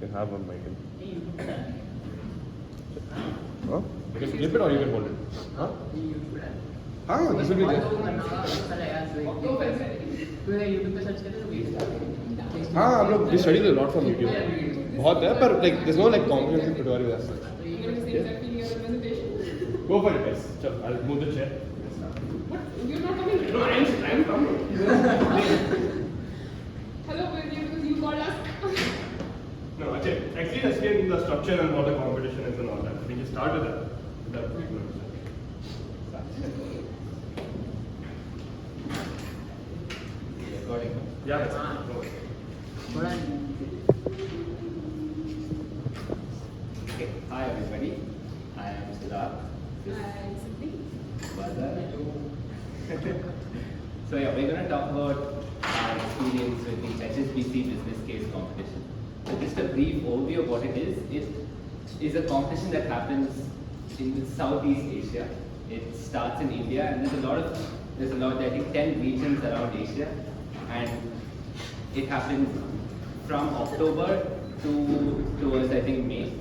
You can have one, Michael. Huh? You can flip it or you can hold it. Huh? This will be there. हम लोग we studied a lot from YouTube. बहुत है पर like there's no like comprehensive tutorial as such. Go for it, guys. Chal, I'll move the chair. What? You're not coming? No, I'm coming. Hello, because you called us. No, actually explain the structure and what the competition is and all that. We can start with that. Recording. Yeah, that's Okay. Hi everybody. I am Siddharth. So yeah, we're going to talk about our experience with the HSBC business case competition. So just a brief overview of what it is. It is a competition that happens in Southeast Asia. It starts in India, and there's a lot, I think 10 regions around Asia, and it happens from October towards I think May.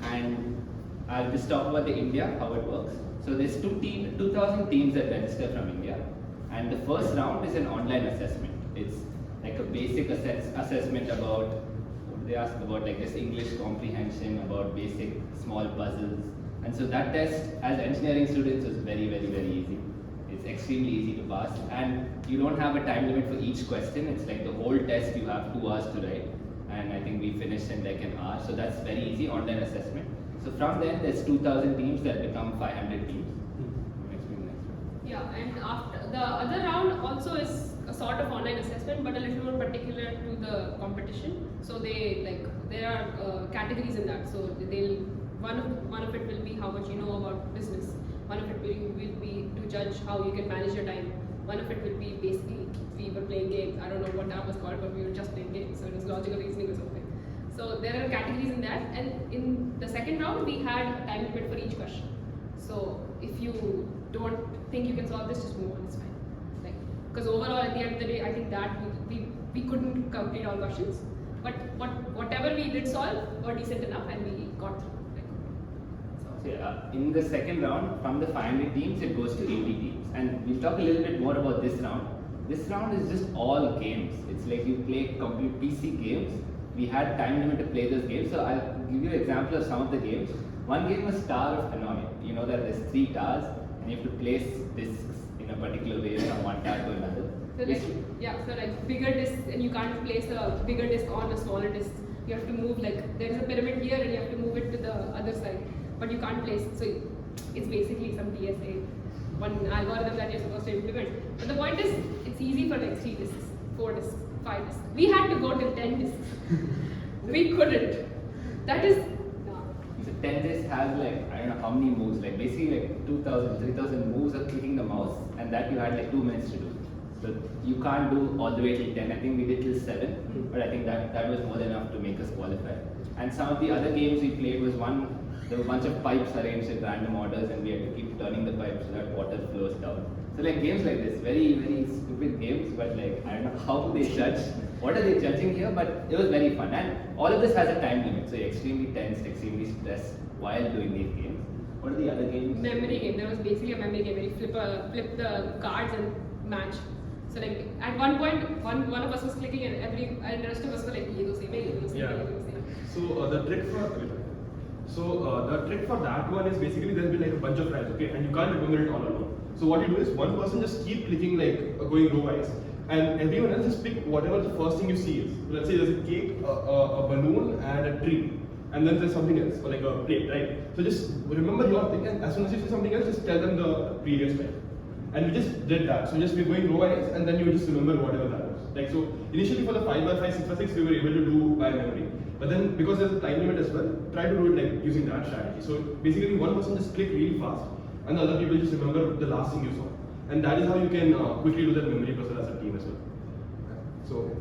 And I'll just talk about the India, how it works. So there's 2,000 teams that register from India, and the first round is an online assessment. It's like a basic assessment about, they ask about like just English comprehension, about basic small puzzles. And so that test, as engineering students, is very, very, very easy. It's extremely easy to pass, and you don't have a time limit for each question. It's like the whole test you have 2 hours to write, and I think we finished in like an hour. So that's very easy online assessment. So from then, there's 2,000 teams that become 500 teams. Yeah, and after the other round also is a sort of online assessment, but a little more particular to the competition. So there are categories in that. So one of it will be how much you know about business. One of it will be to judge how you can manage your time. One of it will be basically we were playing games. I don't know what that was called, but we were just playing games. So it was logical reasoning or something. So there are categories in that, and in the second round we had a time limit for each question. So if you don't think you can solve this, just move on. It's fine. Like, because overall at the end of the day, I think that we couldn't complete all questions, but whatever we did solve were decent enough, and we got through. So yeah, in the second round, from the 500 teams, it goes to 80 teams, and we'll talk a little bit more about this round. This round is just all games. It's like you play complete PC games. We had time limit to play those games, so I'll give you an example of some of the games. One game was Tower of Hanoi. You know that there's 3 towers, and you have to place discs in a particular way from one tower to another. So like bigger discs, and you can't place a bigger disc on a smaller disc. You have to move, like there is a pyramid here, and you have to move it to the other side, but you can't place. So it's basically some DSA, one algorithm that you're supposed to implement. But the point is, it's easy for like 3 discs, 4 discs, 5 discs. We had to go till 10 discs. We couldn't. That is. So 10 discs has like, I don't know how many moves, like basically like 2,000, 3,000 moves of clicking the mouse, and that you had like 2 minutes to do. So you can't do all the way till 10. I think we did till 7, but I think that was more than enough to make us qualify. And some of the other games we played was there were a bunch of pipes arranged in random orders, and we had to keep turning the pipes so that water flows down. So like games like this, very, very stupid games, but like I don't know how they judge, what are they judging here, but it was very fun. And all of this has a time limit, so you're extremely tensed, extremely stressed while doing these games. What are the other games? Memory game. There was basically a memory game where you flip the cards and match. So like at one point, one of us was clicking, and the rest of us were like, "Ye do same, ye do same, ye do same." So the trick for that one is basically there's been like a bunch of tries, okay, and you can't remember it all alone. So what you do is one person just keep clicking like going row wise, and everyone else just pick whatever the first thing you see is. So let's say there's a cake, a balloon, and a tree, and then there's something else, or like a plate, right? So just remember your thing, and as soon as you see something else, just tell them the previous time. And we just did that. So just we're going row wise, and then you just remember whatever that was. Like so, initially for the 5x5, 6x6, we were able to do by memory. But then because there's a time limit as well, try to do it like using that strategy. So basically, one person just click really fast, and the other people just remember the last thing you saw. And that is how you can quickly do that memory process as a team as well. So.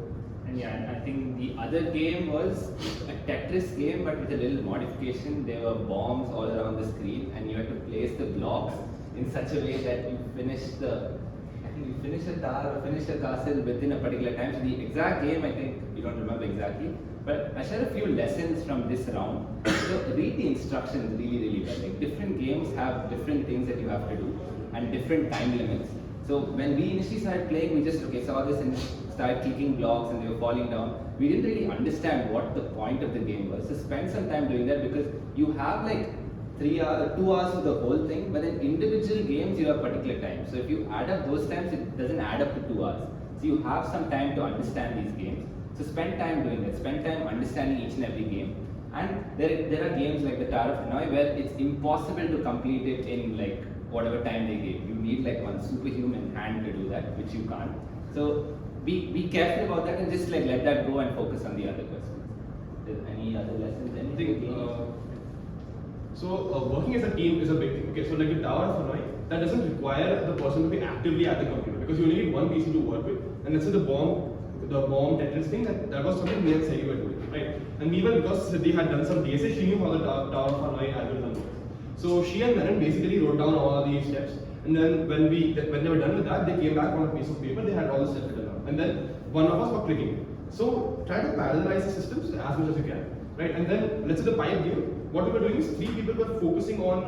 And yeah, I think the other game was a Tetris game, but with a little modification. There were bombs all around the screen, and you had to place the blocks in such a way that you finish a tower or finish a castle within a particular time. So the exact game, I think you don't remember exactly, But I share a few lessons from this round. So read the instructions really well. Like different games have different things that you have to do and different time limits. So when we initially started playing, we just saw this and started clicking blocks and they were falling down. We didn't really understand what the point of the game was. So spend some time doing that because you have like 2 hours for the whole thing, but in individual games you have particular time. So if you add up those times, it doesn't add up to 2 hours. So you have some time to understand these games. So spend time doing that. Spend time understanding each and every game. And there are games like the Tower of Hanoi where it's impossible to complete it in like whatever time they gave. You need like one superhuman hand to do that, which you can't. So be careful about that and just like let that go and focus on the other questions. Any other lessons? Anything? Working as a team is a big thing. Okay, so like the Tower of Hanoi, that doesn't require the person to be actively at the computer because you only need one PC to work with. And let's say the bomb Tetris thing, that was something me and Seri were doing, right? And we were, because they had done some DSA, she knew how the Tower of Hanoi algorithm works. So she and Maran basically wrote down all these steps. And then when they were done with that, they came back on a piece of paper, they had all the steps written down. And then one of us were clicking. So try to parallelize the systems as much as you can, right? And then let's say the pipe game, what we were doing is 3 people were focusing on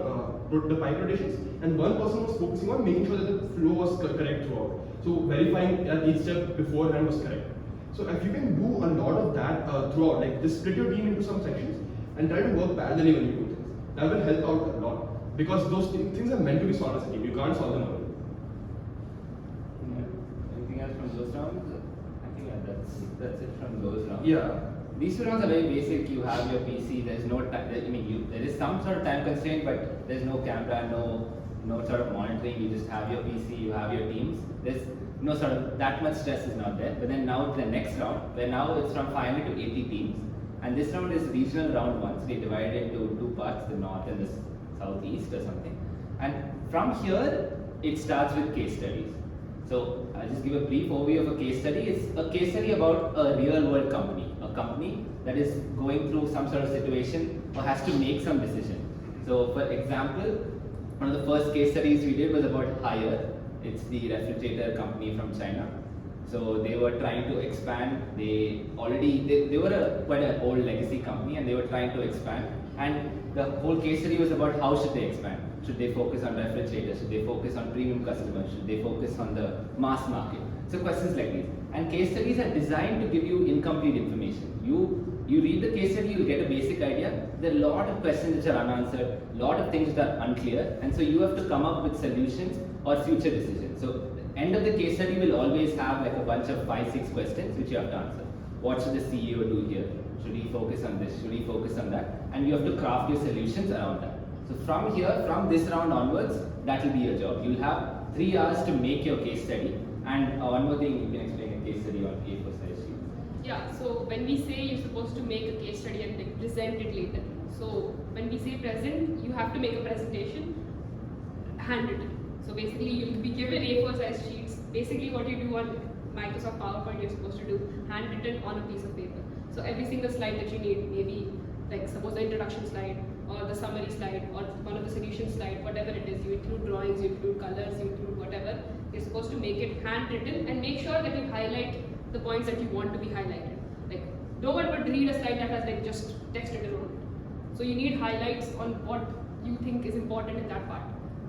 the pipe rotations and one person was focusing on making sure that the flow was correct throughout. So verifying that each step beforehand was correct. So if you can do a lot of that throughout, like just split your team into some sections and try to work parallelly when you do things. That will help out a lot because those things are meant to be solved as a team. You can't solve them alone. Anything else from those rounds? I think that's it from those rounds. Yeah. These 2 rounds are very basic. You have your PC. There's no time. There is some sort of time constraint, but there's no camera, no sort of monitoring. You just have your PC. You have your teams. There's no sort of that much stress is not there. But then now the next round, where now it's from 500 to 80 teams, and this round is regional round 1. So they divide it into 2 parts, the north and the southeast or something. And from here, it starts with case studies. So I'll just give a brief overview of a case study. It's a case study about a real world company, a company that is going through some sort of situation or has to make some decision. So for example, one of the first case studies we did was about Haier. It's the refrigerator company from China. So they were trying to expand. They were quite an old legacy company and they were trying to expand. And the whole case study was about how should they expand. Should they focus on refrigerators? Should they focus on premium customers? Should they focus on the mass market? So questions like these. And case studies are designed to give you incomplete information. You read the case study, you'll get a basic idea. There are a lot of questions which are unanswered, a lot of things that are unclear, and so you have to come up with solutions or future decisions. So the end of the case study will always have like a bunch of 5-6 questions which you have to answer. What should the CEO do here? Should he focus on this? Should he focus on that? And you have to craft your solutions around that. So from this round onwards, that will be your job. You'll have 3 hours to make your case study. And one more thing, you can explain a case study on A4 size sheet. Yeah, so when we say you're supposed to make a case study and like present it later. So when we say present, you have to make a presentation handwritten. So basically you'll be given A4 size sheets. Basically what you do on Microsoft PowerPoint, you're supposed to do handwritten on a piece of paper. So every single slide that you need, maybe like suppose the introduction slide or the summary slide or one of the solution slide, whatever it is, you include drawings, you include colors, you include whatever, you're supposed to make it handwritten and make sure that you highlight the points that you want to be highlighted. Like no one would read a slide that has like just text written on it. So you need highlights on what you think is important in that part.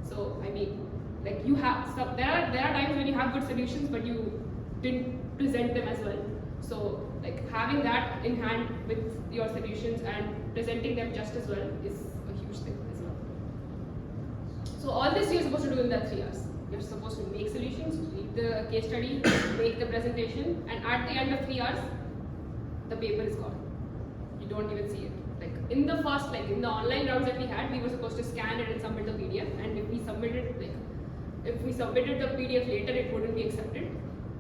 So I mean, like you have there are times when you have good solutions but you didn't present them as well. So like having that in hand with your solutions and presenting them just as well is a huge thing as well. So all this you're supposed to do in that 3 hours. You're supposed to make solutions, read the case study, make the presentation, and at the end of 3 hours, the paper is gone. You don't even see it. Like in the online rounds that we had, we were supposed to scan it and submit the PDF, and if we submitted the PDF later, it wouldn't be accepted.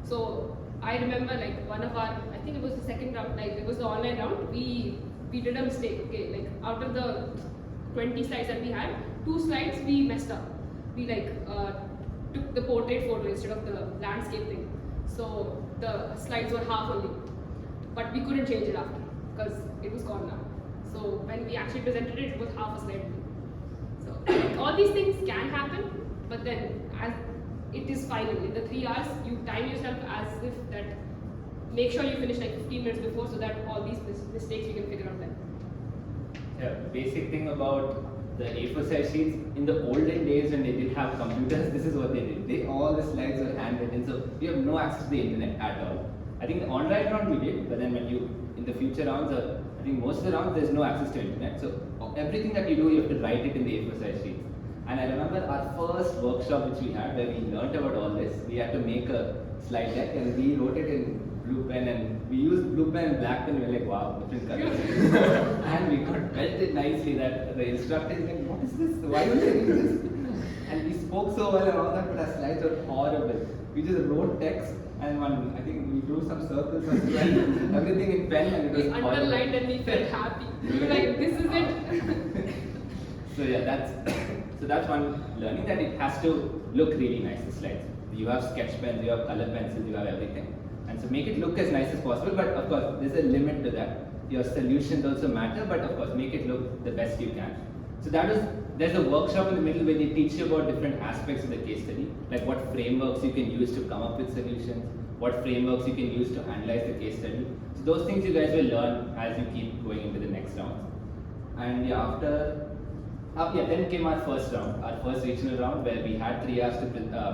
So I remember like one of our, I think it was the second round, like it was the online round, we did a mistake. Okay, like out of the 20 slides that we had, 2 slides we messed up. We took the portrait photo instead of the landscape thing. So the slides were half only, but we couldn't change it after because it was gone now. So when we actually presented it, it was half a slide. So like, all these things can happen, but then as it is final. In the 3 hours, you time yourself as if that make sure you finish like 15 minutes before so that all these mistakes you can figure out then. Yeah, basic thing about the A4 size sheets, in the olden days when they did have computers, this is what they did. All the slides were handwritten, so we have no access to the internet at all. I think the online round we did, but then when you, in the future rounds, I think most of the rounds there's no access to internet, so everything that you do, you have to write it in the A4 size sheets. And I remember our first workshop which we had where we learnt about all this, we had to make a slide deck and we wrote it in blue pen, and we used blue pen and black pen. We were like, wow, different colors. And we got belted nicely that the instructor is like, what is this? Why would they do this? And we spoke so well and all that, but our slides were horrible. We just wrote text and I think we drew some circles and everything in pen, and it was We horrible. underlined and we felt happy. We were like, this is it. So yeah, that's one learning, that it has to look really nice, the slides. You have sketch pens, you have color pencils, you have everything. And so make it look as nice as possible, but of course there's a limit to that. Your solutions also matter, but of course make it look the best you can. So there's a workshop in the middle where they teach you about different aspects of the case study, like what frameworks you can use to come up with solutions, what frameworks you can use to analyze the case study. So those things you guys will learn as you keep going into the next round. And yeah, then came our first round, our first regional round, where we had 3 hours to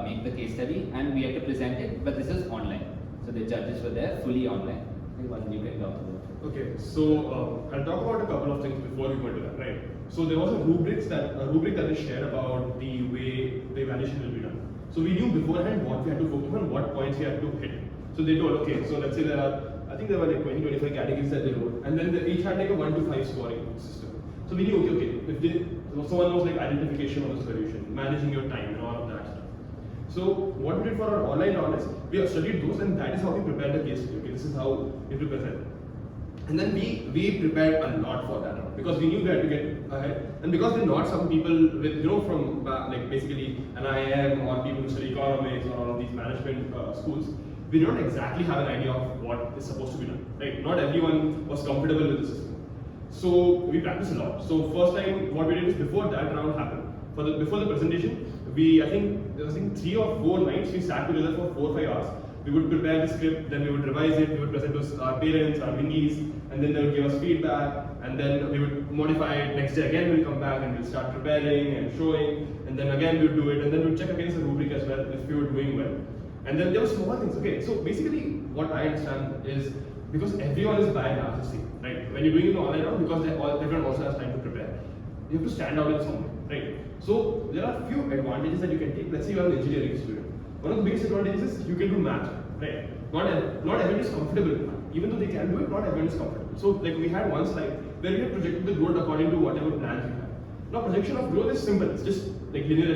make the case study and we had to present it, but this was online. So the judges were there, fully online. I think one you can talk about. Okay, so I'll talk about a couple of things before we go into that, right? So there was a rubric that they shared about the way the evaluation will be done. So we knew beforehand what we had to focus on, what points we had to hit. So they told, okay, so let's say I think there were like 20-25 categories that they wrote, and then they each had like a 1 to 5 scoring system. So we knew, okay, so one was like identification of the solution, managing your time and all of that stuff. So what we did for our online round is, we have studied those, and that is how we prepared the case study. Okay, this is how it will present. And then we prepared a lot for that round, because we knew we had to get ahead. And because they're not some people with, from like basically an IIM or people who study economics or all of these management schools, we don't exactly have an idea of what is supposed to be done, right? Not everyone was comfortable with the system. So we practiced a lot. So first time, what we did is, before that round happened, before the presentation, I think 3 or 4 nights we sat together for 4 or 5 hours. We would prepare the script, then we would revise it, we would present to our parents, our wingies, and then they would give us feedback, and then we would modify it. Next day again we'll come back and we'll start preparing and showing, and then again we'll do it, and then we'll check against the rubric as well if we were doing well. And then there were small things. Okay, so basically what I understand is, because everyone is by and large the same, right? When you're doing it online round, because everyone also has time to prepare, you have to stand out in some way, right? So there are a few advantages that you can take. Let's say you are an engineering student. One of the biggest advantages is you can do math, right? Not everyone is comfortable with math. Even though they can do it, not everyone is comfortable. So like we had one slide where we had projected the growth according to whatever plans we had. Now projection of growth is simple. It's just like linear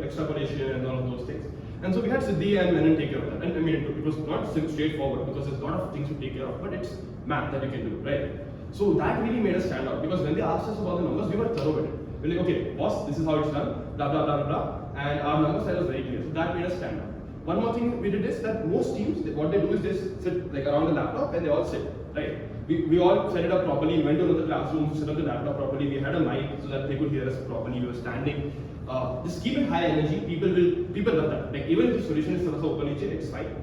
extrapolation and all of those things. And so we had Siddhi and Menon take care of that. And I mean, it was not straightforward because there's a lot of things to take care of, but it's math that you can do, right? So that really made us stand out, because when they asked us about the numbers, we were thorough with it. We were like, okay, boss, this is how it's done, blah, blah, blah, blah, blah. And our number style was very clear. So that made us stand out. One more thing we did is that most teams, what they do is they sit like around the laptop and they all sit, right? We all set it up properly. We went to another classroom, set up the laptop properly. We had a mic so that they could hear us properly. We were standing. Just keep it high energy. People love that. Like even if the solution is so open nature, it's fine.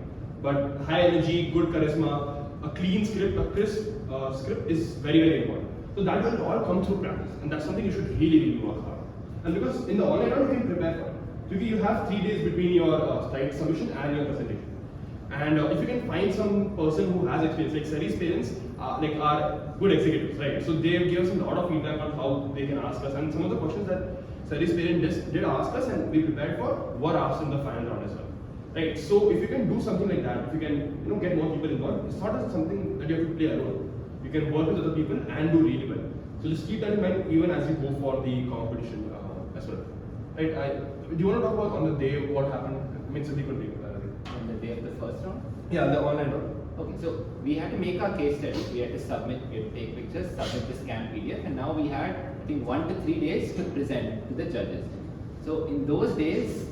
But high energy, good charisma, a clean script, a crisp script is very, very important. So that will all come through practice, and that's something you should really, really work hard. And because in the online round you can prepare for it. So you have 3 days between your slide submission and your presentation. And if you can find some person who has experience, like Sari's parents are good executives, right? So they give us a lot of feedback on how they can ask us, and some of the questions that Sari's parents did ask us and we prepared for were asked in the final round as well, right? So if you can do something like that, if you can get more people involved, it's not as something that you have to play alone. You can work with other people and do really well. So just keep that in mind even as you go for the competition as well, right? Do you want to talk about on the day what happened? I mean, Siddhi could take that. On the day of the first round? Yeah, the online round. Okay, so we had to make our case study. We had to submit, we had to take pictures, submit the scanned PDF, and now we had, I think, 1 to 3 days to present to the judges. So in those days,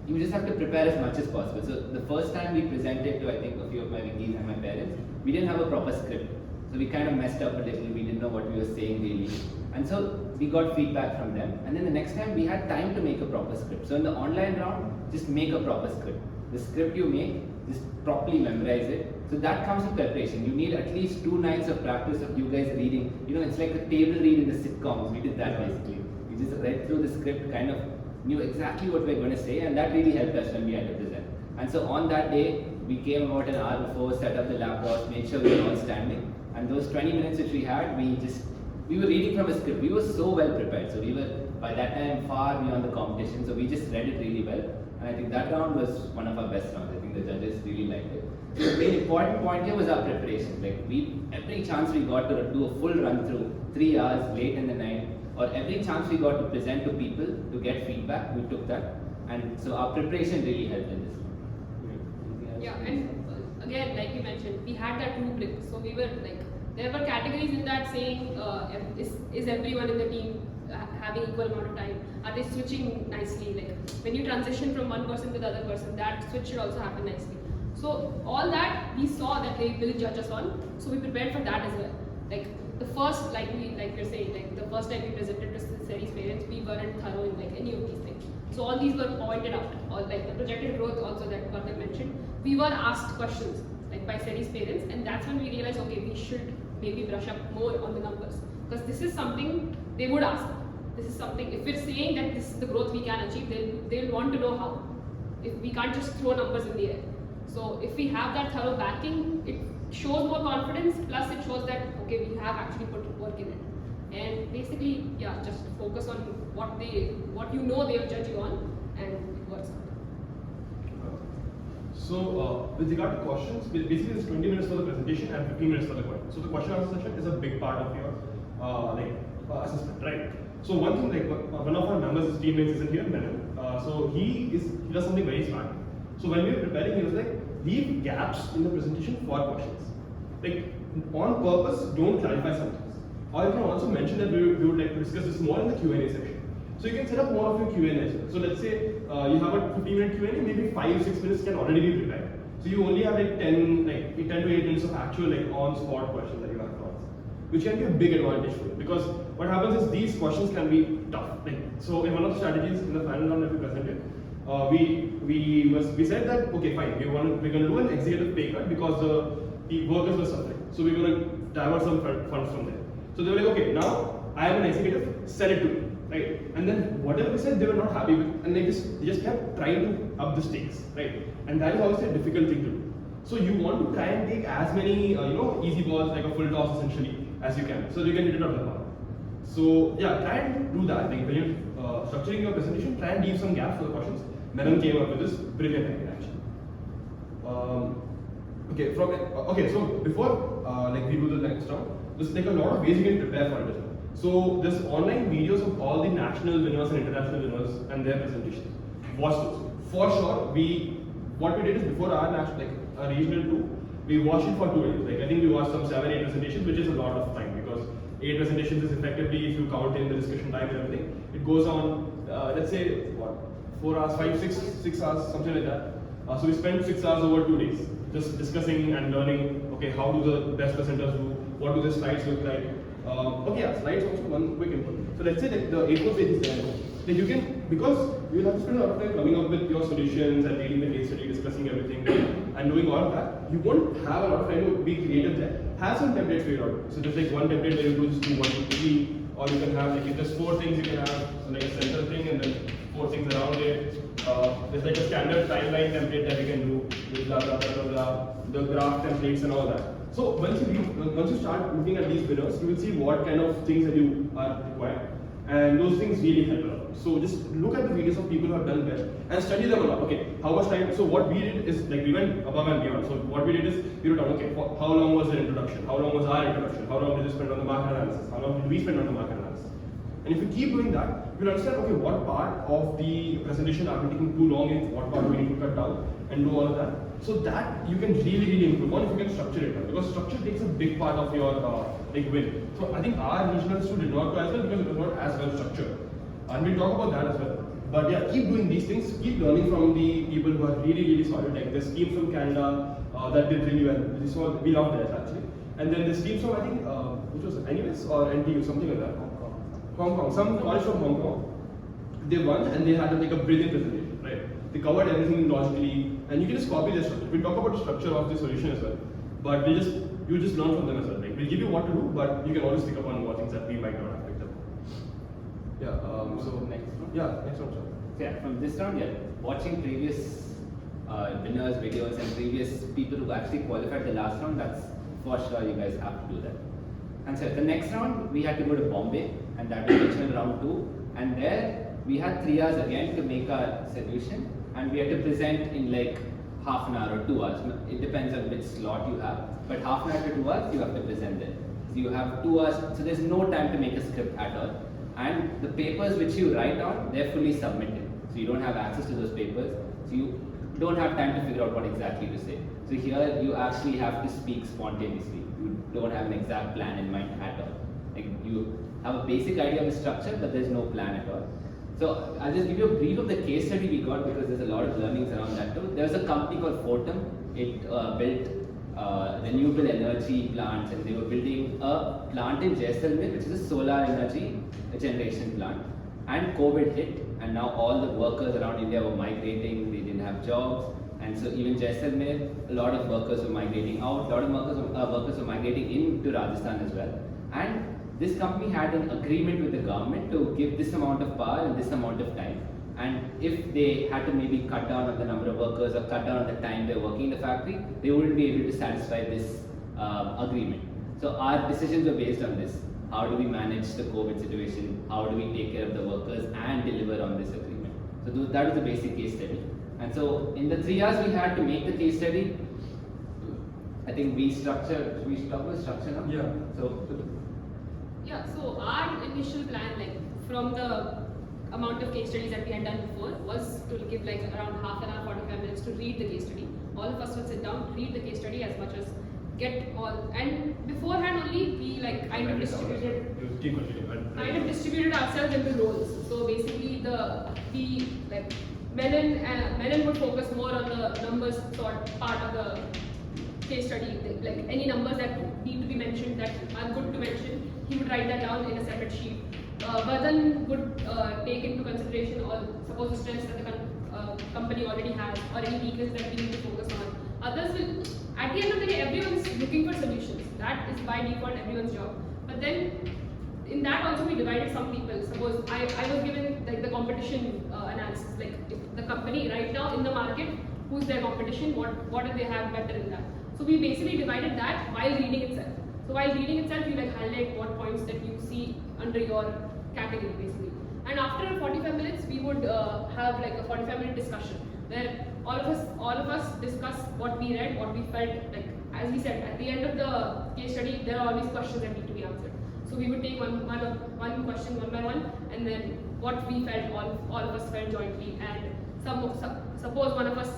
you just have to prepare as much as possible. So the first time we presented to, I think, a few of my wingies and my parents, we didn't have a proper script. So we kind of messed up a little, we didn't know what we were saying really. And so we got feedback from them. And then the next time we had time to make a proper script. So in the online round, just make a proper script. The script you make, just properly memorize it, So that comes with preparation. You need at least 2 nights of practice of you guys reading. It's like a table read in the sitcoms. We did that basically. We just read through the script, kind of knew exactly what we were going to say, and that really helped us when we had to present. And so on that day, we came about an hour before, set up the laptops, made sure we were all standing. And those 20 minutes which we had, we were reading from a script. We were so well prepared. So we were, by that time, far beyond the competition. So we just read it really well. And I think that round was one of our best rounds. I think the judges really liked it. So the main important point here was our preparation. Like every chance we got to do a full run through, 3 hours late in the night, or every chance we got to present to people to get feedback, we took that. And so our preparation really helped in this. Yeah, and again, like you mentioned, we had that rubric. So we were like, there were categories in that saying, is everyone in the team having equal amount of time? Are they switching nicely? Like when you transition from one person to the other person, that switch should also happen nicely. So all that we saw that they will judge us on. So we prepared for that as well. Like the first, like you're saying, like the first time we presented to Seri's parents, we weren't thorough in like any of these things. So all these were pointed out, or like the projected growth also that Gautam mentioned. We were asked questions like by Seri's parents, and that's when we realized, okay, we should maybe brush up more on the numbers, because this is something they would ask. This is something, if we're saying that this is the growth we can achieve, they'll want to know how. If we can't just throw numbers in the air. So if we have that thorough backing, it shows more confidence, plus it shows that, okay, we have actually put work in it. And basically, yeah, just focus on what you know they'll judge you on, and it works out. So, with regard to questions, basically it's 20 minutes for the presentation and 15 minutes for the question. So the question answer session is a big part of your assessment, right? So one thing, like one of our members, his teammates isn't here, Menon. So he does something very smart. So when we were preparing, he was like, leave gaps in the presentation for questions. Like on purpose, don't clarify something. Or you can also mention that we would like to discuss this more in the Q&A section. So you can set up more of your Q&A as well. So let's say you have a 15-minute Q&A, maybe 5-6 minutes can already be prepared. So you only have like 10 to 8 minutes of actual like on-spot questions that you have to answer, which can be a big advantage for you. Because what happens is these questions can be tough. Like, so in one of the strategies in the final round that we presented, we said that okay, fine, we're going to do an executive pay cut because the workers were suffering. So we're going to divert some funds from there. So they were like, okay, now I am an executive, sell it to me, right? And then whatever we said, they were not happy with, and they just kept trying to up the stakes, right? And that is obviously a difficult thing to do. So you want to try and take as many, easy balls, like a full toss essentially, as you can, so you can hit it out of the park. So yeah, try and do that. Like when you're structuring your presentation, try and leave some gaps for the questions. Menon came up with this brilliant idea actually. So before like we do the next round, there's like a lot of ways you can prepare for it as well. So there's online videos of all the national winners and international winners and their presentations. Watch those. For sure, what we did is before our regional 2, we watched it for 2 days. Like I think we watched some 7-8 presentations, which is a lot of time because 8 presentations is effectively, if you count in the discussion time and everything, it goes on, let's say, 4 hours, 6 hours, something like that. So we spent 6 hours over 2 days just discussing and learning, okay, how do the best presenters do, what do the slides look like. Slides also one quick input. So let's say that the A4 page is there. Then you can, because you'll have to spend a lot of time coming up with your solutions and reading the case study, discussing everything, and doing all of that, you won't have a lot of time to be creative there. Have some templates figured out. So there's like one template where you just do 1, 2, 3, or you can have, like if there's 4 things, you can have like a central thing and then 4 things around it. There's like a standard timeline template that you can do with blah blah blah blah blah, the graph templates and all that. So once you start looking at these winners, you will see what kind of things that you are required, and those things really help a lot. So just look at the videos of people who have done well and study them a lot. Okay, how much time? So what we did is like we went above and beyond. So what we did is we wrote down, okay, how long was their introduction? How long was our introduction? How long did we spend on the market analysis? How long did we spend on the market analysis? And if you keep doing that, you'll understand, okay, what part of the presentation are we taking too long in, what part do we need to cut down, and do all of that. So that you can really improve on if you can structure it, because structure takes a big part of your win. So I think our regional two did not go as well because it was not as well structured. And we'll talk about that as well. But yeah, keep doing these things, keep learning from the people who are really solid. Like there's teams from Canada that did really well. We loved that actually. And then there's teams from, I think, which was NUS or NTU, something like that. Hong Kong, some college from Hong Kong. They won and they had like a brilliant presentation, right? They covered everything logically, and you can just copy the structure. We'll talk about the structure of the solution as well. but you just learn from them as well. Like we'll give you what to do, but you can always pick up on what things that we might not have picked up. Yeah. So next one. Yeah, next one, sir. So yeah, from this round, yeah, watching previous winners' videos and previous people who actually qualified the last round, that's for sure you guys have to do that. And so the next round, we had to go to Bombay, and that was regional round 2. And there, we had 3 hours again to make our solution, and we had to present in like half an hour or 2 hours. It depends on which slot you have, but half an hour to 2 hours, you have to present there. So you have 2 hours, so there's no time to make a script at all. And the papers which you write on, they're fully submitted. So you don't have access to those papers. So you don't have time to figure out what exactly to say. So here you actually have to speak spontaneously. You don't have an exact plan in mind at all. Like you have a basic idea of the structure, but there's no plan at all. So I'll just give you a brief of the case study we got because there's a lot of learnings around that too. There was a company called Fortum. It built renewable energy plants, and they were building a plant in Jaisalmer, which is a solar energy generation plant. And COVID hit, and now all the workers around India were migrating. They didn't have jobs, and so even Jaisalmer, a lot of workers were migrating out. A lot of workers were migrating into Rajasthan as well. And this company had an agreement with the government to give this amount of power in this amount of time. And if they had to maybe cut down on the number of workers or cut down on the time they're working in the factory, they wouldn't be able to satisfy this agreement. So our decisions were based on this. How do we manage the COVID situation? How do we take care of the workers and deliver on this agreement? So that was the basic case study. And so in the 3 hours we had to make the case study, I think we talk about structure now? Yeah. So our initial plan, like from the amount of case studies that we had done before, was to give like around half an hour, 45 minutes to read the case study. All of us would sit down, read the case study as much as get all, and beforehand only we like kind of distributed ourselves into roles. So basically Menon would focus more on the numbers part of the case study, like any numbers that need to be mentioned that are good to mention, he would write that down in a separate sheet. Vadan would take into consideration all suppose the strengths that the company already has or any weakness that we need to focus on. Others will, at the end of the day, everyone's looking for solutions. That is by default everyone's job. But then in that also we divided some people. Suppose I was given like the competition analysis, like if the company right now in the market, who's their competition, what do they have better in that. So we basically divided that while reading itself. So while reading itself, you like highlight what points that you see under your category basically. And after 45 minutes, we would have like a 45-minute discussion where all of us discuss what we read, what we felt. Like as we said, at the end of the case study, there are always questions that need to be answered. So we would take one question one by one, and then what we felt, all of us felt jointly, and suppose one of us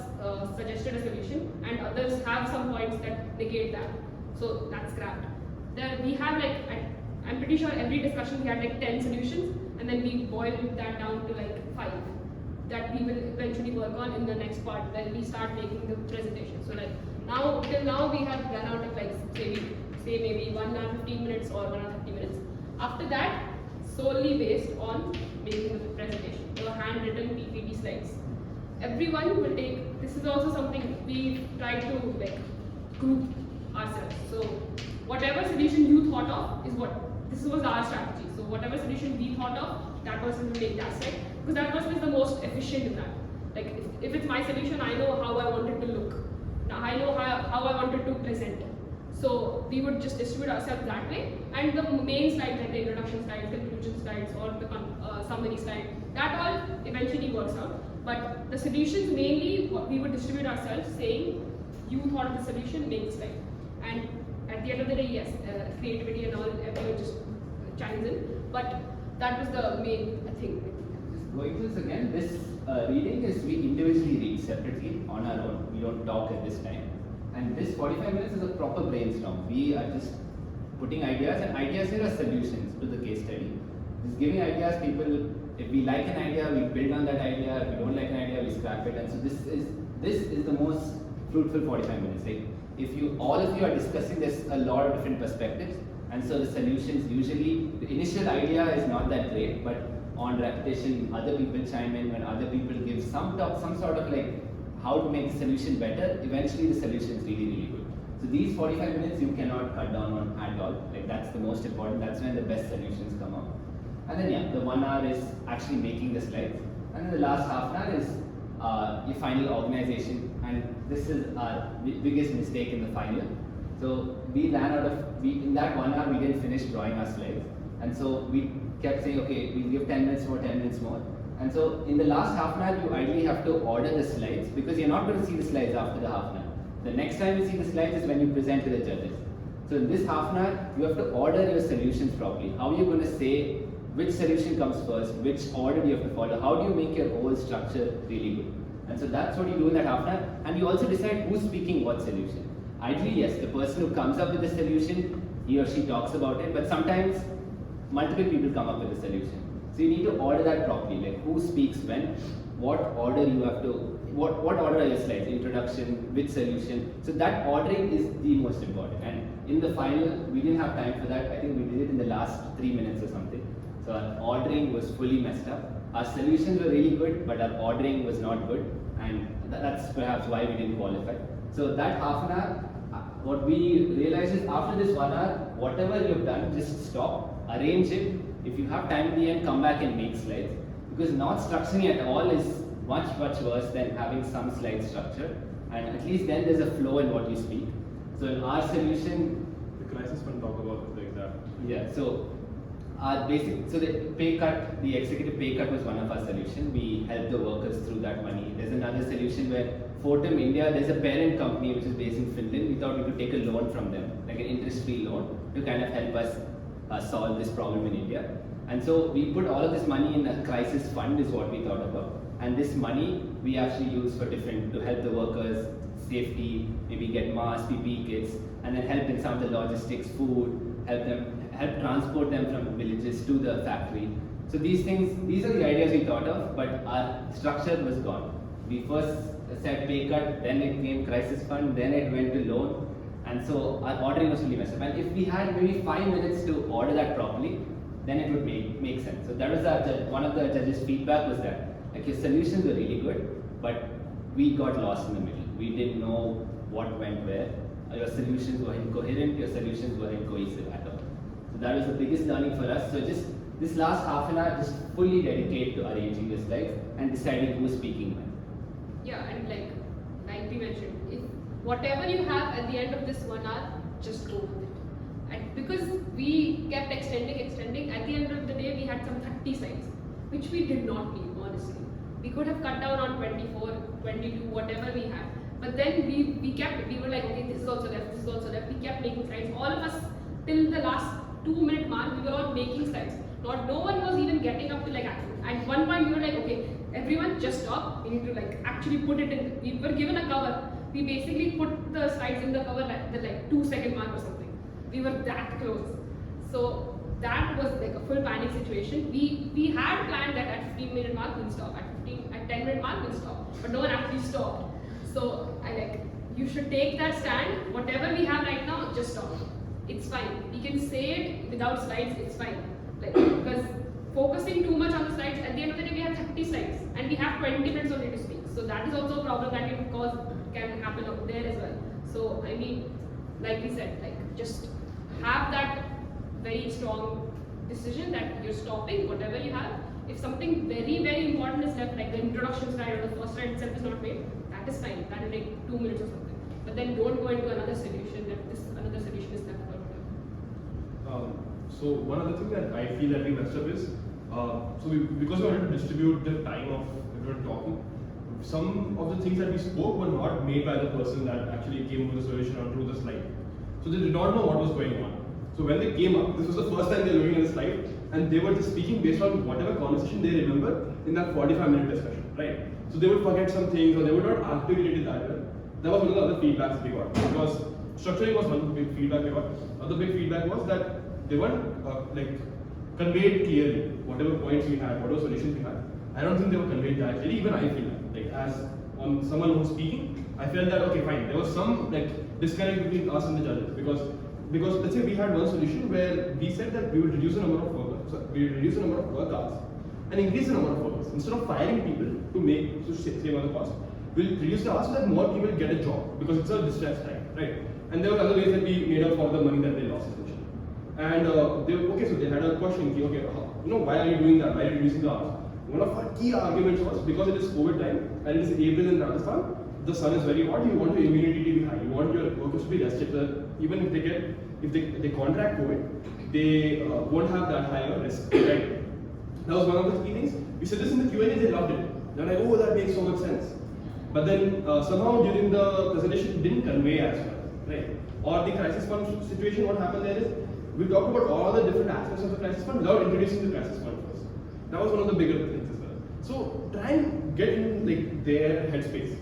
suggested a solution, and others have some points that negate that. So that's scrapped. Then we have like I'm pretty sure every discussion we had like 10 solutions, and then we boiled that down to like 5 that we will eventually work on in the next part when we start making the presentation. So like till now we have run out of like say maybe 1 hour 15 minutes or 1 hour 50 minutes. After that, solely based on making the presentation, the handwritten PPT slides. Everyone will take. This is also something we try to like group ourselves. So whatever solution you thought of is this was our strategy. So whatever solution we thought of, that person will take that slide because that person is the most efficient in that. Like if it's my solution, I know how I want it to look. Now I know how I want it to present. So we would just distribute ourselves that way, and the main slides like the introduction slides, conclusion slides, or the summary slide, that all eventually works out. But the solutions mainly we would distribute ourselves, saying you thought of the solution, make the slide. And at the end of the day, yes, creativity and all, everyone just chimes in. But that was the main thing. Just going through this again, this reading is we individually read separately on our own. We don't talk at this time. And this 45 minutes is a proper brainstorm. We are just putting ideas, and ideas here are solutions to the case study. Just giving ideas, if we like an idea, we build on that idea. If we don't like an idea, we scrap it. And so this is the most fruitful 45 minutes. Like if all of you are discussing, there's a lot of different perspectives, and so the solutions usually the initial idea is not that great, but on repetition, other people chime in. When other people give some sort of like how to make the solution better, eventually the solution is really, really good. So these 45 minutes you cannot cut down on at all. Like that's the most important. That's when the best solutions come out. And then yeah, the 1 hour is actually making the slides. And then the last half an hour is your final organization. And this is our biggest mistake in the final. So we ran out of, in that 1 hour we didn't finish drawing our slides. And so we kept saying, okay, we'll give 10 minutes more, 10 minutes more. And so in the last half an hour, you ideally have to order the slides because you're not going to see the slides after the half an hour. The next time you see the slides is when you present to the judges. So in this half an hour, you have to order your solutions properly. How are you going to say which solution comes first, which order do you have to follow, how do you make your whole structure really good? And so that's what you do in that half an hour. And you also decide who's speaking what solution. Ideally, yes, the person who comes up with the solution, he or she talks about it, but sometimes multiple people come up with a solution. So you need to order that properly, like who speaks when, what order you have to, what order are your slides, introduction, which solution. So that ordering is the most important. And in the final, we didn't have time for that. I think we did it in the last 3 minutes or something. So our ordering was fully messed up. Our solutions were really good, but our ordering was not good. And that's perhaps why we didn't qualify. So that half an hour, what we realized is after this 1 hour, whatever you've done, just stop, arrange it. If you have time at the end, come back and make slides. Because not structuring at all is much worse than having some slide structure. And at least then there's a flow in what you speak. So in our solution, The crisis fund talk about like that. yeah, so our basic, so the pay cut, the executive pay cut was one of our solutions. We helped the workers through that money. There's another solution where Fortum India, there's a parent company which is based in Finland. We thought we could take a loan from them, like an interest-free loan, to kind of help us solve this problem in India. And so we put all of this money in a crisis fund is what we thought about. And this money we actually use for different, to help the workers, safety, maybe get masks, PPE kits, and then help in some of the logistics, food, help transport them from villages to the factory. So these are the ideas we thought of, but our structure was gone. We first said pay cut, then it came crisis fund, then it went to loan, and so our ordering was really messed up. And if we had maybe 5 minutes to order that properly, then it would make sense. So that was one of the judges' feedback was that like your solutions were really good, but we got lost in the middle. We didn't know what went where. Your solutions were incoherent, your solutions were incohesive at all. So that was the biggest learning for us. So just this last half an hour, just fully dedicate to arranging the slides and deciding who's speaking when. Yeah, and like we mentioned, if whatever you have at the end of this 1 hour, just go with it. And because we kept extending, at the end of the day we had some 30 slides, which we did not need, honestly. We could have cut down on 24, 22, whatever we had. But then we were like, okay, this is also left, this is also left. We kept making slides. All of us, till the last 2-minute mark, we were all making slides. No one was even getting up to like action. At one point, we were like, okay, everyone just stop. We need to like actually put it in. We were given a cover. We basically put the slides in the cover at the like 2-second mark or something. We were that close. So that was like a full panic situation. We had planned that at 15-minute mark we'll stop. At 10-minute mark we'll stop. But no one actually stopped. So you should take that stand. Whatever we have right now, just stop. It's fine. We can say it without slides. It's fine. Because focusing too much on the slides, at the end of the day we have 30 slides and we have 20 minutes only to speak. So that is also a problem that can happen up there as well. So I mean, like we said, just have that very strong decision that you're stopping whatever you have. If something very important is left, like the introduction slide or the first slide itself is not made, that is fine. That will take 2 minutes or something. But then don't go into another solution that another solution is left for. So one other thing that I feel that we messed up is, because we wanted to distribute the time of everyone talking, some of the things that we spoke were not made by the person that actually came with the solution or through the slide. So they did not know what was going on. So when they came up, this was the first time they were looking at the slide, and they were just speaking based on whatever conversation they remember in that 45-minute discussion, right? So they would forget some things, or they would not articulate it that well. That was one of the other feedbacks we got. Because structuring was one big feedback we got. Other big feedback was that they weren't conveyed clearly whatever points we had, whatever solutions we had. I don't think they were conveyed that clearly. Even I feel that, as on someone who's speaking, I felt that okay, fine. There was some disconnect between us and the judges because let's say we had one solution where we said that we would reduce the number of workers, work hours and increase the number of workers. Instead of firing people to save on the cost, we'll reduce the hours so that more people get a job because it's a distress time, right? and there were other ways that we made up for the money that they lost essentially. And so they had a question, okay, why are you doing that? Why are you reducing the hours? One of our key arguments was because it is COVID time and it is April in Rajasthan, the sun is very hot, you want your immunity to be high, you want your workers to be rested, even if they contract COVID, they won't have that higher risk, right? That was one of the key things. We said this in the Q&A, they loved it. They're like, oh, that makes so much sense. But then somehow during the presentation, it didn't convey as well, right? Or the crisis fund situation, what happened there is, we talked about all the different aspects of the crisis fund without introducing the crisis fund first. That was one of the bigger things as well. So try and get in their headspace.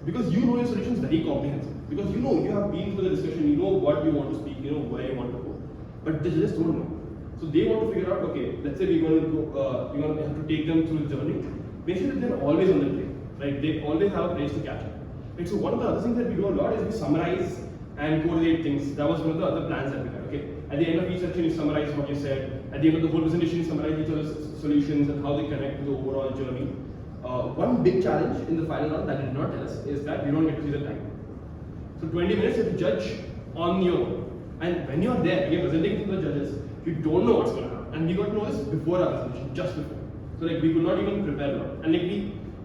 Because you know your solution is very comprehensive. Because you have been through the discussion, you know what you want to speak, you know where you want to go. But they just don't know. So they want to figure out, okay, let's say we're going to have to take them through the journey. Make sure that they're always on the plane, right? They always have a place to catch up. Right? So one of the other things that we do a lot is we summarize and correlate things. That was one of the other plans that we had. Okay, at the end of each section, you summarize what you said. At the end of the whole presentation, you summarize each other's solutions and how they connect to the overall journey. One big challenge in the final round that did not tell us is that we don't get to see the time. So 20 minutes you have to judge on your own. And when you're there, when you're presenting to the judges, you don't know what's going to happen. And we got to know this before our presentation, just before. So we could not even prepare well. And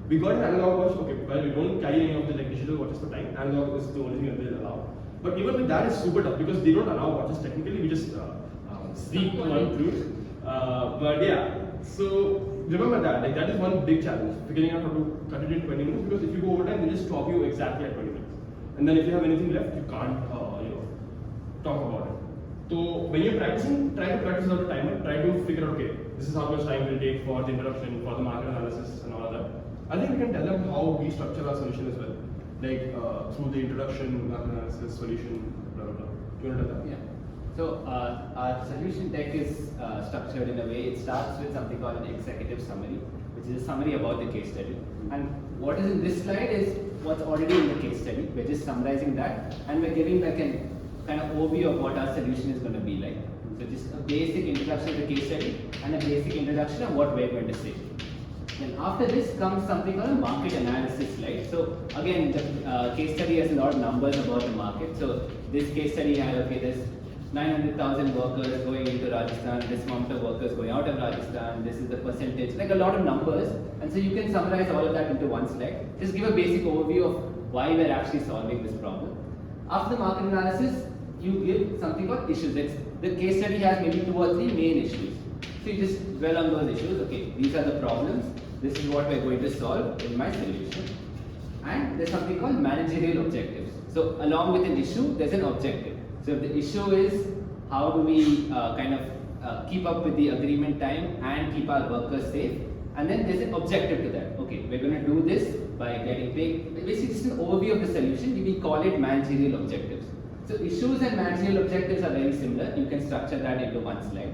we got an analog watch. Okay, well we don't carry any of the digital watches for time. Analog is the only thing that they allow. But even with that, it's super tough because they don't allow watches technically. We just sneak one through. But yeah, so remember that. That is one big challenge, figuring out how to cut it in 20 minutes. Because if you go over time, they just stop you exactly at 20 minutes. And then if you have anything left, you can't talk about it. So when you're practicing, try to practice without a timer. Try to figure out, okay, this is how much time will take for the introduction, for the market analysis, and all of that. I think we can tell them how we structure our solution as well, through the introduction, market analysis, solution, blah blah blah. Do you want to tell that? Yeah. So our solution deck is structured in a way. It starts with something called an executive summary, which is a summary about the case study. And what is in this slide is what's already in the case study. We're just summarizing that, and we're giving like an kind of overview of what our solution is going to be like. So just a basic introduction to the case study and a basic introduction of what we're going to say. Then after this comes something called a market analysis slide. So again, the case study has a lot of numbers about the market. So this case study had, okay, there's 900,000 workers going into Rajasthan, this amount of workers going out of Rajasthan, this is the percentage, like a lot of numbers. And so you can summarize all of that into one slide. Just give a basic overview of why we're actually solving this problem. After the market analysis, you give something called issues. The case study has maybe 2 or 3 main issues. So you just dwell on those issues. Okay, these are the problems. This is what we're going to solve in my solution. And there's something called managerial objectives. So along with an issue, there's an objective. So if the issue is how do we keep up with the agreement time and keep our workers safe, and then there's an objective to that. Okay, we're going to do this by getting paid. Basically, just an overview of the solution. We call it managerial objectives. So issues and managerial objectives are very similar. You can structure that into one slide.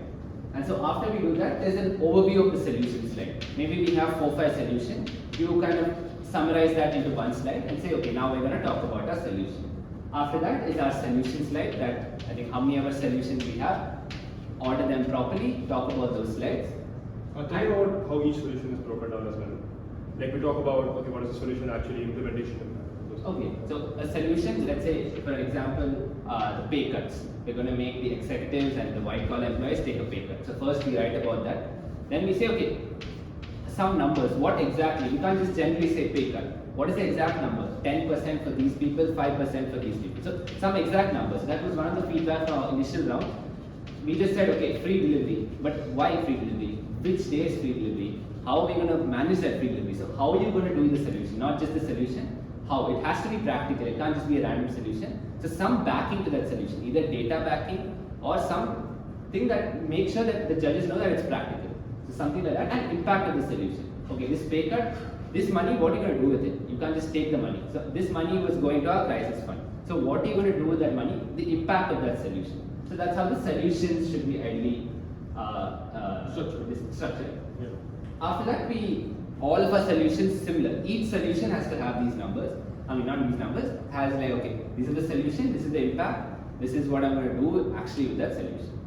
And so after we do that, there's an overview of the solution slide. Maybe we have 4-5 solutions. You kind of summarize that into one slide and say, okay, now we're going to talk about our solution. After that is our solution slide, that I think how many ever solutions we have, order them properly, talk about those slides. Tell me about how each solution is broken down as well. Like we talk about, okay, what is the solution actually, implementation. Okay, so a solution, let's say, for example, the pay cuts. We're going to make the executives and the white collar employees take a pay cut. So first we write about that. Then we say, okay, some numbers, what exactly? You can't just generally say pay cut. What is the exact number? 10% for these people, 5% for these people. So some exact numbers. That was one of the feedback from our initial round. We just said, okay, free delivery. But why free delivery? Which day is free delivery? How are we going to manage that free delivery? So how are you going to do the solution? Not just the solution. How? It has to be practical. It can't just be a random solution. So some backing to that solution, either data backing or something that makes sure that the judges know that it's practical. So something like that, and impact of the solution. Okay, this pay cut, this money, what are you going to do with it? You can't just take the money. So this money was going to our crisis fund. So what are you going to do with that money? The impact of that solution. So that's how the solutions should be ideally structured. Yeah. After that, all of our solutions similar. Each solution has to have these numbers. I mean, not these numbers. Has like, okay, this is the solution, this is the impact, this is what I'm going to do actually with that solution.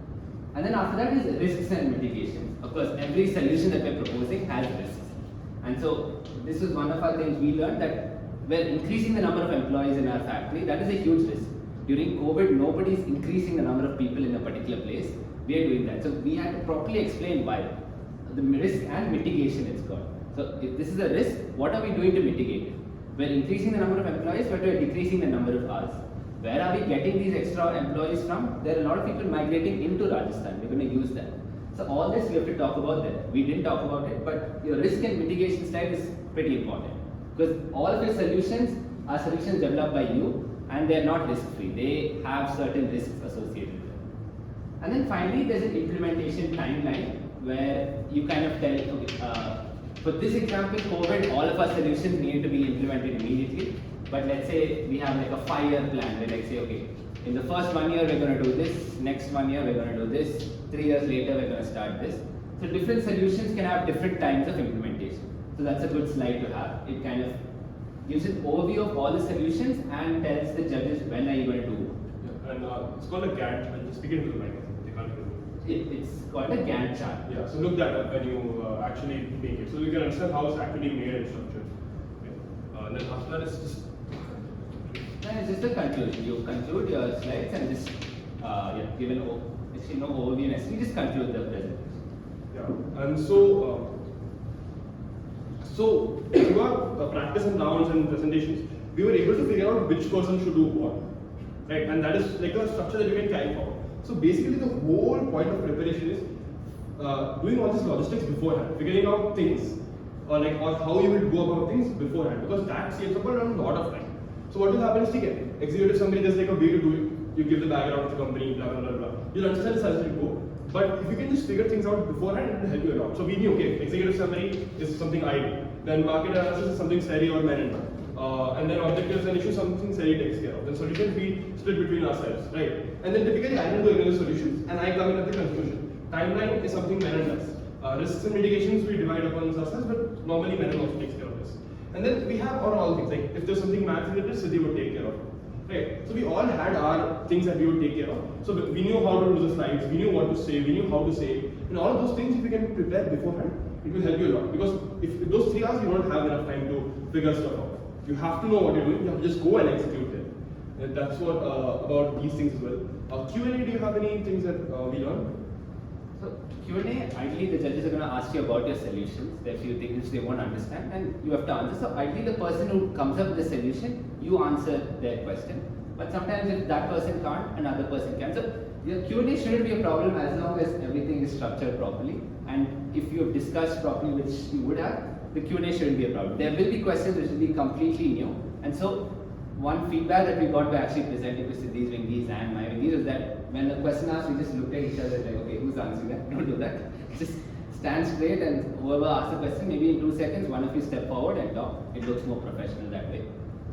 And then after that is risks and mitigations. Of course, every solution that we're proposing has risks. And so this was one of our things we learned, that we're increasing the number of employees in our factory. That is a huge risk. during COVID, nobody's increasing the number of people in a particular place. We are doing that. So we had to properly explain why. The risk and mitigation it's called. So if this is a risk, what are we doing to mitigate it? We're increasing the number of employees, but we're decreasing the number of hours. Where are we getting these extra employees from? There are a lot of people migrating into Rajasthan. We're going to use that. So all this we have to talk about there. We didn't talk about it, but your risk and mitigation slide is pretty important. Because all of your solutions are solutions developed by you and they're not risk-free. They have certain risks associated with them. And then finally, there's an implementation timeline where you kind of tell, okay, for this example, COVID, all of our solutions need to be implemented immediately. But let's say we have like a 5-year plan where like say, okay, in the first 1 year we're going to do this, next 1 year we're going to do this, 3 years later we're going to start this. So different solutions can have different times of implementation. So that's a good slide to have. It kind of gives an overview of all the solutions and tells the judges when are you going to do. Yeah, and it's called a Gantt. I'll just speak into the mic. They can't hear you. It's called a Gantt chart. Yeah, so look that up when you actually make it. So you can understand how it's actually made and structured. Okay. And then after that, it's just. And it's just a conclusion. You conclude your slides and just give an overview and actually just conclude the presentation. Yeah, and so through our practice and rounds and presentations, we were able to figure out which person should do what, right? And that is like a structure that you can carry forward. So basically, the whole point of preparation is doing all this logistics beforehand, figuring out things or how you will go about things beforehand, because that saves up a lot of time. So what will happen is, okay, executive summary, there's like a way to do it. You give the background of the company, blah blah blah blah. You'll understand this as you go. But if you can just figure things out beforehand, it will help you a lot. So we knew, okay, executive summary is something I do. Then market analysis is something Sari or Menon. And then objectives and issues, something Sari takes care of. Then solutions we split between ourselves, right? And then typically I don't do any of the solutions and I come in at the conclusion. Timeline is something Menon does. Risks and mitigations we divide upon ourselves, but normally Menon also takes care of this. And then we have all things, like if there's something math related, Siddhi would take care of it. Right. So we all had our things that we would take care of. So we knew how to do the slides, we knew what to say, we knew how to say. And all of those things, if you can prepare beforehand, it will help you a lot. Because if those 3 hours, you don't have enough time to figure stuff out. You have to know what you're doing. You have to just go and execute it. And that's what about these things as well. Q&A, do you have any things that we learned? So Q&A, ideally the judges are going to ask you about your solutions. There are few things they won't understand and you have to answer. So ideally the person who comes up with the solution, you answer their question. But sometimes if that person can't, another person can. So your Q&A shouldn't be a problem as long as everything is structured properly. And if you have discussed properly, which you would have, the Q&A shouldn't be a problem. There will be questions which will be completely new. And so one feedback that we got by actually presenting to Siddhi's Wingies and my Wingies is that when the question asked, we just looked at each other like, okay, who's answering that? Don't do that. Just stand straight and whoever asks the question, maybe in 2 seconds, one of you step forward and talk. It looks more professional that way.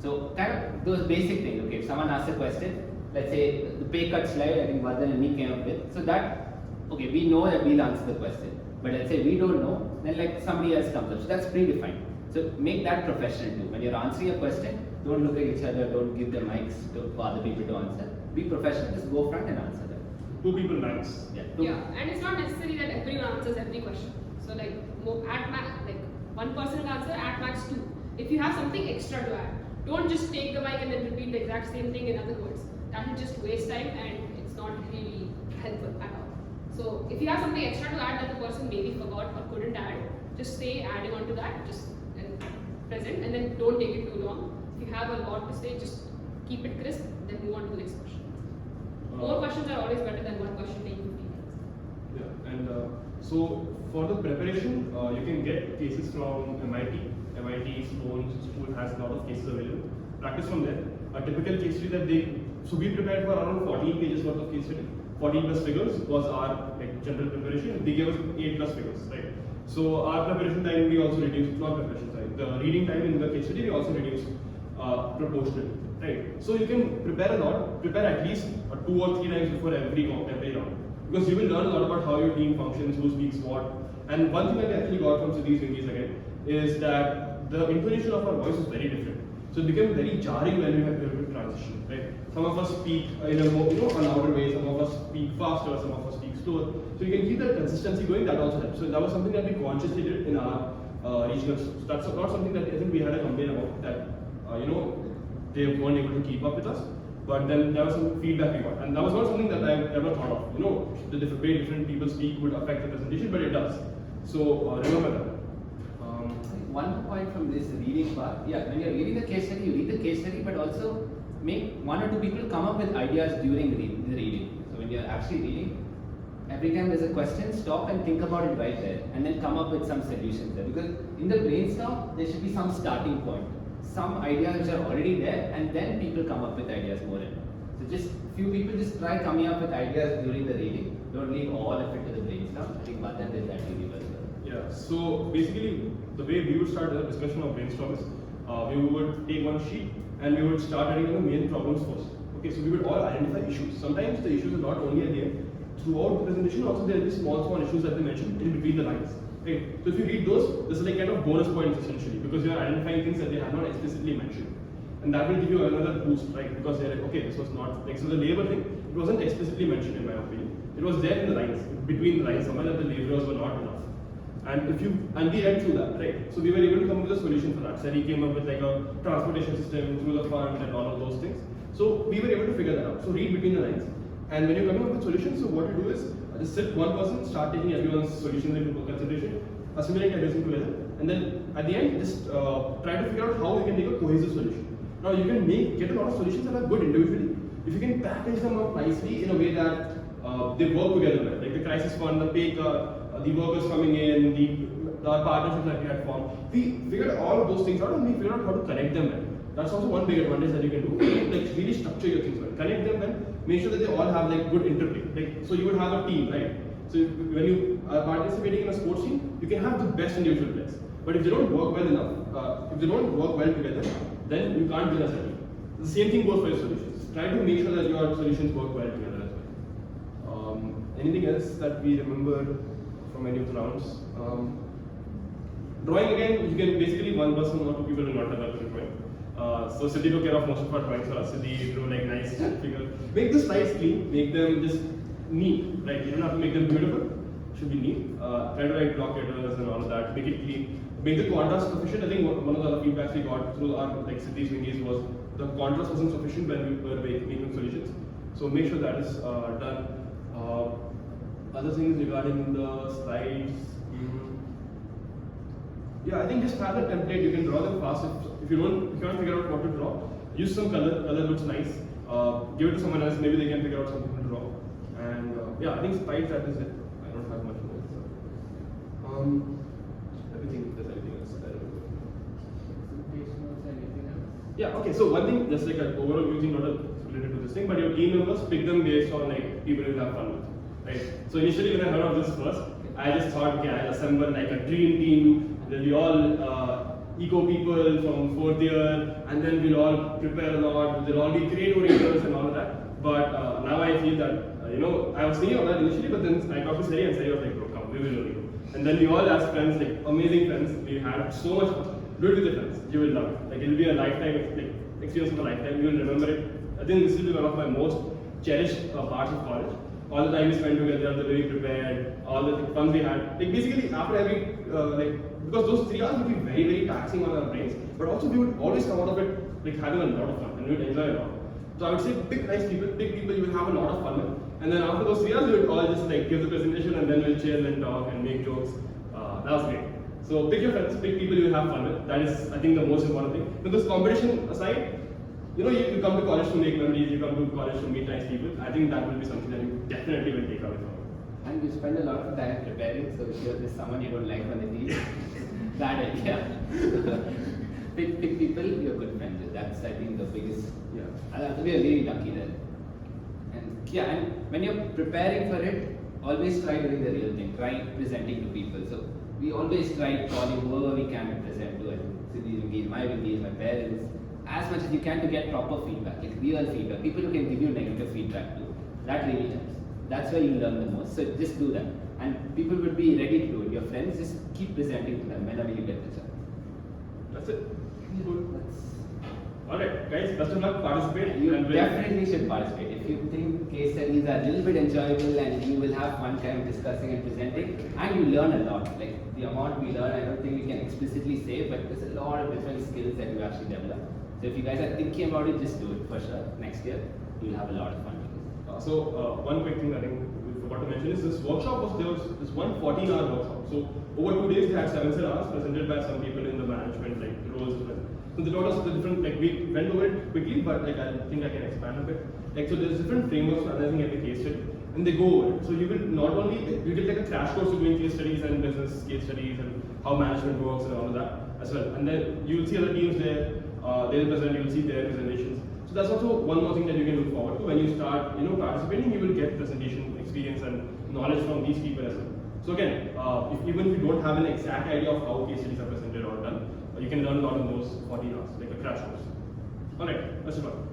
So kind of those basic things, okay, if someone asks a question, let's say the pay cut slide, I think Vardhan and me came up with. So that, okay, we know that we'll answer the question. But let's say we don't know, then like somebody else comes up. So that's predefined. So make that professional too. When you're answering a question, don't look at each other, don't give them mics for other people to answer. Be professional, just go front and answer them. 2 people max. Yeah, and it's not necessary that everyone answers every question. So like at max, like one person will answer, at max 2. If you have something extra to add, don't just take the mic and then repeat the exact same thing in other words. That will just waste time and it's not really helpful at all. So if you have something extra to add that the person maybe forgot or couldn't add, just say adding on to that, just present, and then don't take it too long. If you have a lot to say, just keep it crisp, then move on to the next question. More questions are always better than one question taking 15 minutes. Yeah, and so for the preparation, you can get cases from MIT, Sloan School has a lot of cases available. Practice from there. A typical case study that so we prepared for around 14 pages worth of case study. 14 plus figures was our general preparation. They gave us 8 plus figures, right? So our preparation time we also reduced, not preparation time, the reading time in the case study we also reduced proportionally, right? So you can prepare a lot, prepare at least 2 or 3 times before every round, because you will learn a lot about how your team functions, who speaks what. And one thing that I actually got from Siddhi's Wingies again is that the intonation of our voice is very different. So it became very jarring when we had to transition, right? Some of us speak in a more, a louder way, some of us speak faster, some of us speak slower. So you can keep that consistency going, that also helps. So that was something that we consciously did in our regional. So that's not something that I think we had a complaint about, that, they weren't able to keep up with us. but then there was some feedback we got, and that was not something that I ever thought of. You know, the way different people speak would affect the presentation, but it does. So remember that. One point from this reading part, yeah, when you're reading the case study, you read the case study, but also make one or two people come up with ideas during the reading. So when you're actually reading, every time there's a question, stop and think about it right there, and then come up with some solutions there. Because in the brainstorm, there should be some starting point, some ideas which are already there, and then people come up with ideas more and more. So just few people just try coming up with ideas during the reading. Don't leave all of it to the brainstorm. I think Madan did that really well. Yeah, so basically the way we would start the discussion of brainstorm is we would take one sheet and we would start writing the main problems first. Okay, so we would all identify issues. Sometimes the issues are not only at the end. Throughout the presentation also there will be small issues that they mentioned in between the lines. Right? So if you read those, this is like kind of bonus points essentially because you are identifying things that they have not explicitly mentioned. And that will give you another boost, right? Because they're like, okay, this was not, like, so the labor thing, it wasn't explicitly mentioned in my opinion. It was there in the lines, between the lines, somewhere that the laborers were not enough. And we read through that, right? So we were able to come up with a solution for that. So he came up with like a transportation system through the fund and all of those things. So we were able to figure that out. So read between the lines. And when you're coming up with solutions, so what you do is just sit one person, start taking everyone's solutions into consideration, assimilate everything together, and then at the end, just try to figure out how you can make a cohesive solution. Now you can get a lot of solutions that are good individually. If you can package them up nicely in a way that they work together well, like the crisis fund, the pay cut, the workers coming in, the partnerships that we had formed. We figured all of those things out and we figured out how to connect them well. That's also one big advantage that you can do. Like really structure your things well, connect them well, make sure that they all have like good interplay. Like so you would have a team, right? So when you are participating in a sports team, you can have the best individual players. But if they don't work well enough, if they don't work well together, then you can't win as a team. The same thing goes for your solutions. Try to make sure that your solutions work well together as well. Anything else that we remember from any of the rounds? Drawing again, you can basically one person or two people will not have that drawing. So Siddhi took care of most of our drawings for us. Siddhi drew like nice figure. Make the slides clean, make them just neat, right? You don't have to make them beautiful, should be neat. Try to write block letters and all of that, make it clean. Make the contrast sufficient. I think one of the other feedbacks we got through our like Siddhi's wingies was the contrast wasn't sufficient when we were making solutions. So make sure that is done. Other things regarding the slides. Yeah, I think just have a template. You can draw them fast. If you can't figure out what to draw, use some color. Color looks nice. Give it to someone else. Maybe they can figure out something to draw. And yeah, I think slides, that is it. I don't have much more. Let me think if there's anything else. Yeah. Okay. So one thing, just like an overall view thing, not related to this thing, but your team members pick them based on like people you have fun with. Right. So initially when I heard of this first, I just thought, okay, I'll assemble like a dream team. There'll be all eco people from 4th year, and then we'll all prepare a lot. They'll all be trade orienters and all of that. But now I feel that I was thinking of that initially, but then I talked to Sari and Sari was like, bro, come, we will only go. And then we all as friends, like amazing friends, we had so much fun. Do it with your friends. You will love it. Like it'll be a lifetime experience of a lifetime. You will remember it. I think this will be one of my most cherished parts of college. All the time we spent together, the way we prepared, all the fun we had. Like basically after every because those 3 hours would be very, very taxing on our brains, but also we would always come out of it like having a lot of fun and we would enjoy a lot. So I would say pick people you will have a lot of fun with. And then after those 3 hours, we would all just like give the presentation and then we'll chill and talk and make jokes. That was great. So pick your friends, pick people you will have fun with. That is, I think, the most important thing. Because competition aside, you come to college to make memories, you come to college to meet nice people. I think that will be something that you definitely will take away from it. And you spend a lot of time preparing, so if there's someone you don't like on the team, bad idea. pick people you're good friends with. That's, I think, the biggest. Yeah. I'll have to be really lucky there. And yeah, and when you're preparing for it, always try doing the real thing. Try presenting to people. So we always try calling whoever we can to present to. Siddhi's wingies, my wingies, my parents, as much as you can to get proper feedback, like real feedback. People who can give you negative feedback too. That really helps. That's where you learn the most. So just do that. And people would be ready to do it. Your friends, just keep presenting to them whenever you get the chance. That's it. Cool. Alright, guys, best of luck. Participate. You definitely should participate. If you think case studies are a little bit enjoyable and you will have fun time discussing and presenting, and you learn a lot. Like the amount we learn, I don't think we can explicitly say, but there's a lot of different skills that you actually develop. So if you guys are thinking about it, just do it for sure. Next year, you'll have a lot of fun. One quick thing I think we forgot to mention is this workshop there was this 114-hour workshop. So over 2 days they had 7 hours presented by some people in the management like roles. So they taught us the different we went over it quickly, but I think I can expand a bit. So there's different frameworks for analyzing every case study, and they go over it. So you will not only you will take a crash course of doing case studies and business case studies and how management works and all of that as well. And then you will see other teams there. They'll present. You will see their presentations. So that's also one more thing that you can look forward to when you start, participating. You will get presentation experience and knowledge from these people as well. So again, even if you don't have an exact idea of how case studies are presented or done, you can learn a lot in those 40 hours, like a crash course. All right, that's about it.